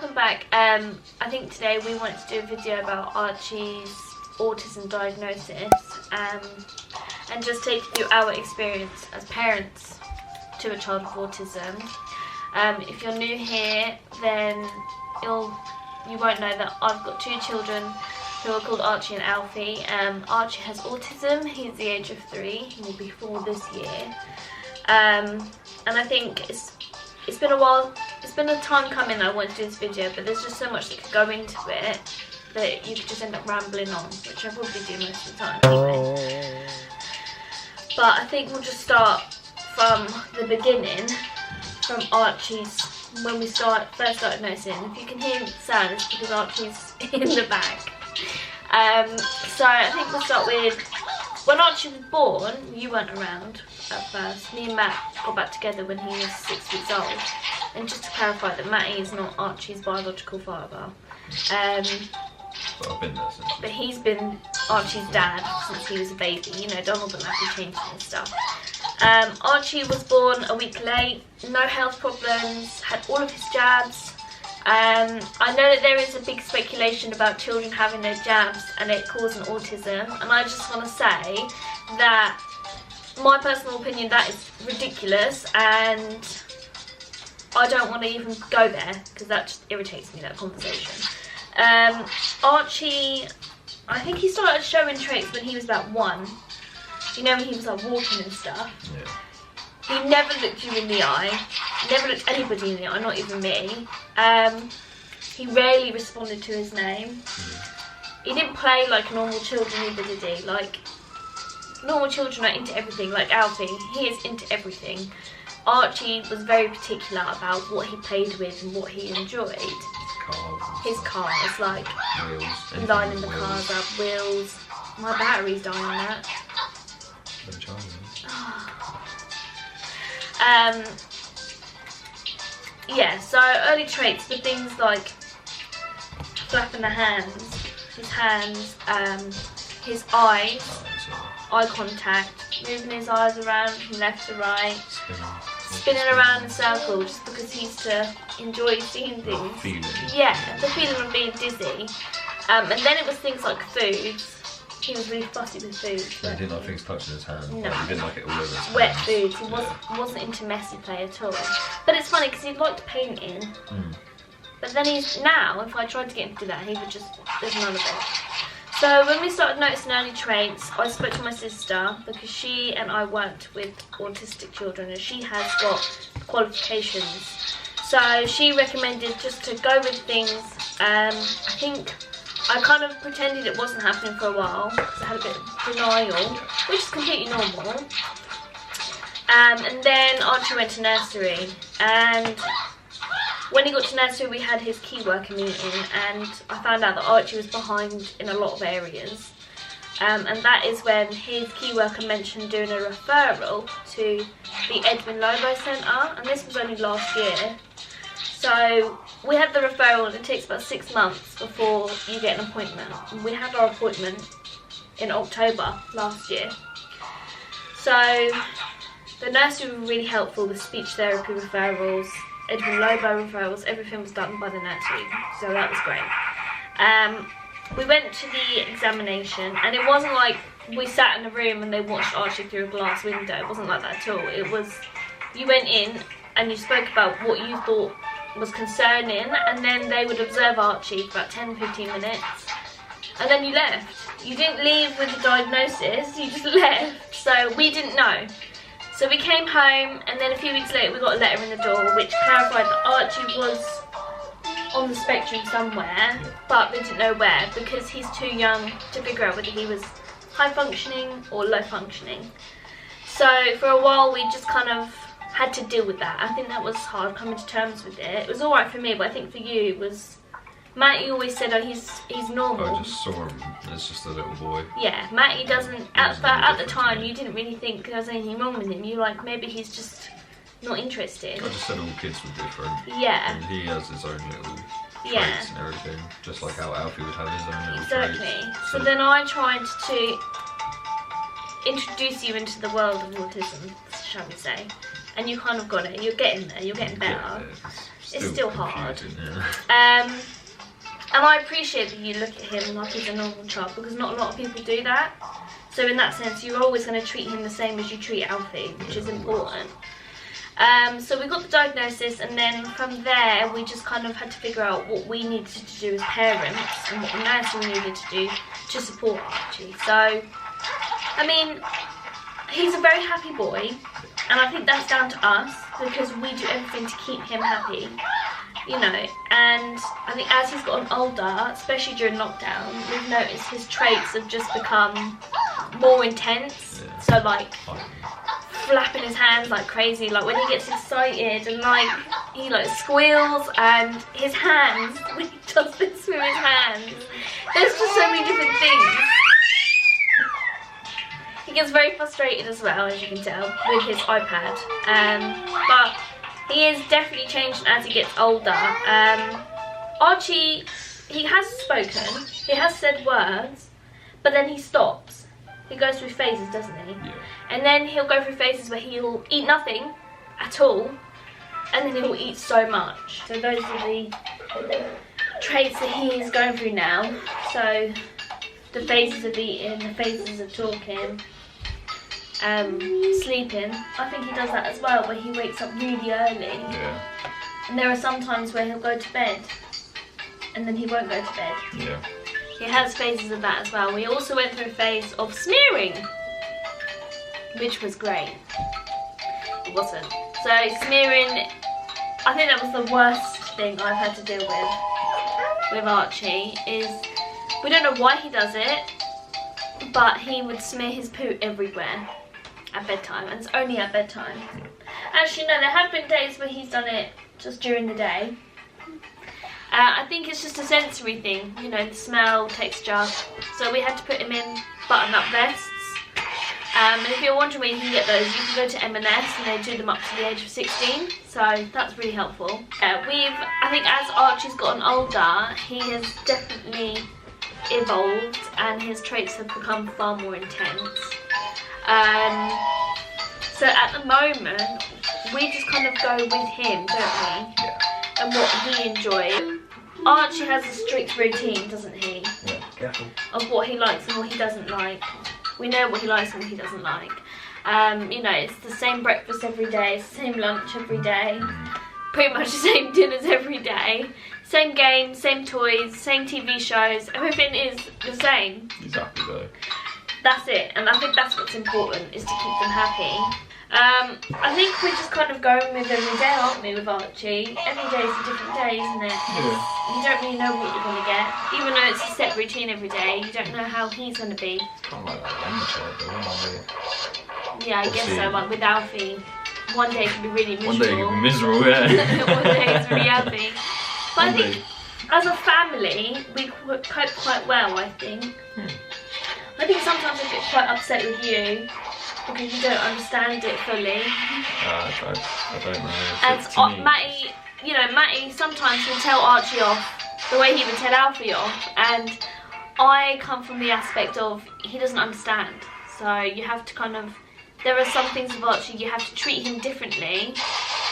welcome back. I think today we wanted to do a video about Archie's autism diagnosis and just take you through our experience as parents to a child with autism. If you're new here, then you won't know that I've got two children who are called Archie and Alfie. Archie has autism. He's the age of 3. He will be 4 this year. And I think it's been a while. It's been a time coming that I wanted to do this video, but there's just so much that could go into it that you could just end up rambling on, which I probably do most of the time anyway. But I think we'll just start from the beginning, from Archie's, when we first started noticing. If you can hear the sound, it's because Archie's in the back. So I think we'll start with when Archie was born. You weren't around at first. Me and Matt got back together when he was 6 weeks old. And just to clarify that Matty is not Archie's biological father. But I've been there since. But he's been Archie's dad since he was a baby. You know, Donald and Matthew changed and stuff. Archie was born a week late, no health problems, had all of his jabs. I know that there is a big speculation about children having their jabs and it causing autism, and I just want to say that my personal opinion, that is ridiculous, and I don't want to even go there because that just irritates me, that conversation. Archie, I think he started showing traits when he was about 1. You know, when he was like walking and stuff. Yeah. He never looked you in the eye, never looked anybody in the eye, not even me. He rarely responded to his name. He didn't play like normal children either, did he? Like, normal children are into everything, like Alfie, he is into everything. Archie was very particular about what he played with and what he enjoyed. His cars, like wheels, lining the cars up, wheels. My battery's dying on that. Yeah, so early traits were things like flapping the hands, his his eyes, eye contact, moving his eyes around from left to right, spinning around in circles just because he used to enjoy seeing things. Yeah, the feeling of being dizzy. And then it was things like foods. He was really fussy with food. So he didn't like things touching his hand. No. Like, he didn't like it all over his hands. Wet foods. He wasn't into messy play at all. But it's funny because he liked painting. But then now, if I tried to get him to do that, he would just, there's none of it. So when we started noticing early traits, I spoke to my sister because she and I worked with autistic children and she has got qualifications. So she recommended just to go with things. I think I kind of pretended it wasn't happening for a while because I had a bit of denial, which is completely normal. And then Archie went to nursery, and when he got to nursery we had his key worker meeting, and I found out that Archie was behind in a lot of areas. And that is when his key worker mentioned doing a referral to the Edwin Lobo Centre, and this was only last year. So we had the referral, and it takes about 6 months before you get an appointment. And we had our appointment in October last year. So the nursery were really helpful with speech therapy referrals, Edwin Lobo referrals, everything was done by the nursery. So that was great. We went to the examination, and it wasn't like we sat in a room and they watched Archie through a glass window. It wasn't like that at all. It was, you went in and you spoke about what you thought was concerning, and then they would observe Archie for about 10-15 minutes, and then you left. You didn't leave with the diagnosis, you just left. So we didn't know. So we came home, and then a few weeks later we got a letter in the door which clarified that Archie was on the spectrum somewhere, but they didn't know where because he's too young to figure out whether he was high functioning or low functioning. So for a while we just kind of had to deal with that. I think that was hard, coming to terms with it. It was alright for me, but I think for you it was... Matty always said, oh, he's normal. I just saw him as just a little boy. Yeah, Matty doesn't... At the time, you didn't really think there was anything wrong with him. You were like, maybe he's just not interested. I just said all kids were different. Yeah. And he has his own little traits and everything. Just like how Alfie would have his own little traits. Exactly. So then I tried to introduce you into the world of autism, shall we say. And you kind of got it. You're getting there. You're getting better. it's still hard. Yeah. And I appreciate that you look at him like he's a normal child, because not a lot of people do that. So in that sense, you're always going to treat him the same as you treat Alfie, which is important. So we got the diagnosis, and then from there we just kind of had to figure out what we needed to do as parents and what the nursery needed to do to support Archie. So, I mean, he's a very happy boy, and I think that's down to us, because we do everything to keep him happy, you know. And I think as he's gotten older, especially during lockdown, we've noticed his traits have just become more intense. Yeah. So like flapping his hands like crazy, like when he gets excited, and like he like squeals, and his hands, when he does this with his hands, there's just so many different things. He gets very frustrated as well, as you can tell, with his iPad. But he is definitely changing as he gets older. Archie, he has spoken, he has said words, but then he stops. He goes through phases, doesn't he? Yeah. And then he'll go through phases where he'll eat nothing at all, and then he'll eat so much. So those are the traits that he is going through now. So the phases of eating, the phases of talking, sleeping. I think he does that as well, where he wakes up really early. Yeah. And there are some times where he'll go to bed, and then he won't go to bed. Yeah. He has phases of that as well. We also went through a phase of smearing, which was great. It wasn't. So smearing, I think that was the worst thing I've had to deal with Archie, is we don't know why he does it, but he would smear his poo everywhere at bedtime, and it's only at bedtime. Actually, no, there have been days where he's done it just during the day. I think it's just a sensory thing, you know, the smell, texture. So we had to put him in button-up vests. And if you're wondering where you can get those, you can go to M&S, and they do them up to the age of 16. So that's really helpful. I think as Archie's gotten older, he has definitely evolved, and his traits have become far more intense. So at the moment, we just kind of go with him, don't we? Yeah. And what he enjoys. Archie has a strict routine, doesn't he? Yeah. Careful. Of what he likes and what he doesn't like. We know what he likes and what he doesn't like. You know, it's the same breakfast every day, same lunch every day, pretty much the same dinners every day, same games, same toys, same TV shows. Everything is the same. Exactly though. That's it, and I think that's what's important, is to keep them happy. I think we're just kind of going with every day, aren't we, with Archie? Every day is a different day, isn't it? Yeah. You don't really know what you're going to get. Even though it's a set routine every day, you don't know how he's going to be. Kind of like that one child though, aren't they? Yeah, I guess so. Like with Alfie, one day can be really miserable. One day you can be miserable, yeah. One day it's really happy. But I think as a family, we cope quite well, I think. I think sometimes I get quite upset with you, because you don't understand it fully. I don't know. And Matty, you know, Matty sometimes will tell Archie off the way he would tell Alfie off, and I come from the aspect of he doesn't understand. So you have to kind of, there are some things of Archie you have to treat him differently,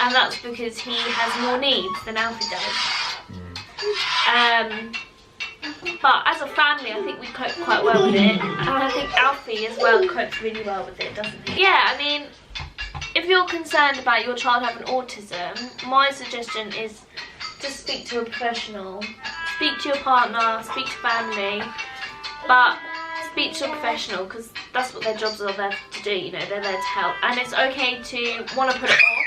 and that's because he has more needs than Alfie does. But as a family, I think we cope quite well with it, and I think Alfie as well copes really well with it, doesn't he? Yeah, I mean, if you're concerned about your child having autism, my suggestion is to speak to a professional. Speak to your partner, speak to family, but speak to a professional, because that's what their jobs are there to do, you know, they're there to help. And it's okay to want to put it off,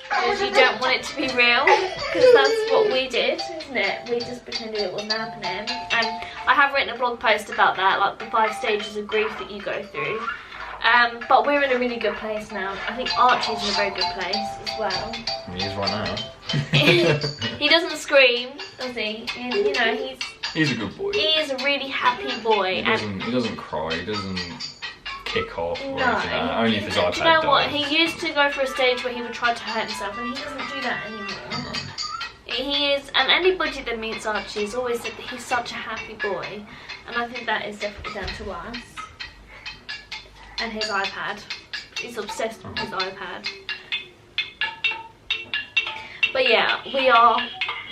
because you don't want it to be real, because that's what we did, isn't it? We just pretended it wasn't happening. And I have written a blog post about that, like the 5 stages of grief that you go through. But we're in a really good place now. I think Archie's in a very good place as well. He is right now. He doesn't scream, does he? You know, he's a good boy. He is a really happy boy. He doesn't cry, he doesn't kick off or No. anything like that. Only if his iPad Do you know what? dies. He used to go for a stage where he would try to hurt himself, and he doesn't do that anymore. He is, and anybody that meets Archie has always said that he's such a happy boy, and I think that is definitely down to us. And his iPad. He's obsessed with his iPad. But yeah, we are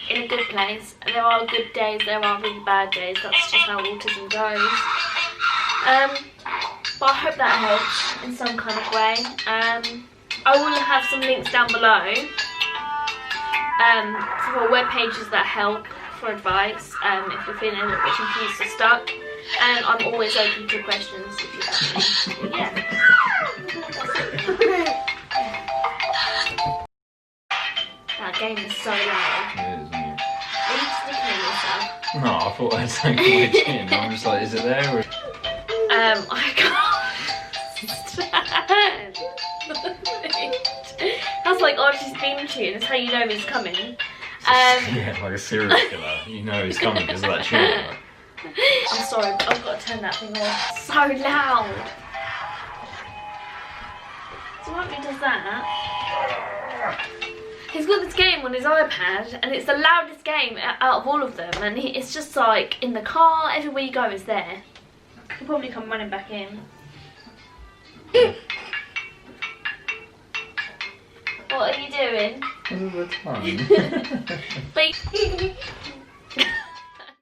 in a good place. There are good days, there are really bad days. That's just how autism goes. But I hope that helps in some kind of way. I will have some links down below for web pages that help for advice if you're feeling a little bit confused or stuck. And I'm always open to questions if you have any. Yeah. That game is so loud. It is, isn't it? Are you sticking in yourself? No, I thought I had something on my chin. I'm just like, is it there? Or... I can't stand. That's like Archie's theme tune. That's how you know he's coming. Yeah, like a serial killer. You know he's coming because of that tune. Like. I'm sorry, but I've got to turn that thing off. So loud. So what he does that? He's got this game on his iPad, and it's the loudest game out of all of them. And it's just like in the car, everywhere you go, it's there. He'll probably come running back in. What are you doing? All the time. But